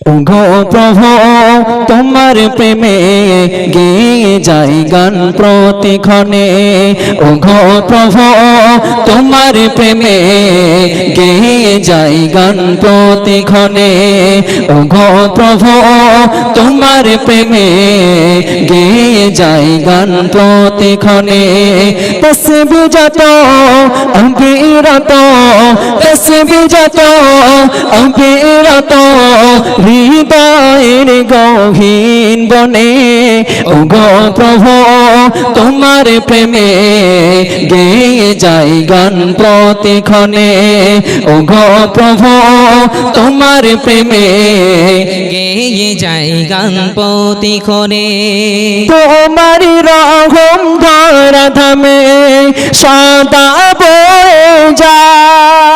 ওগো প্রভু তোমার প্রেমে গেয়ে যাই গান প্রতিক্ষণে। ওগো প্রভু তোমার প্রেমে গেয়ে যাই গান প্রতিক্ষণে। ওগো প্রভু তোমার প্রেমে গেয়ে যাই গান প্রতিক্ষণে। তসবিহ যত অবিরত, তসবিহ যত অবিরত হৃদয়ের গহীন বনে। ওগো প্রভু তোমার প্রেমে গেয়ে যাই গান প্রতিক্ষণে। ওগো প্রভু তোমার প্রেমে গেয়ে যাই গান প্রতিক্ষণে। তোমার রহম ধরা ধামে সদা বয়ে যায়।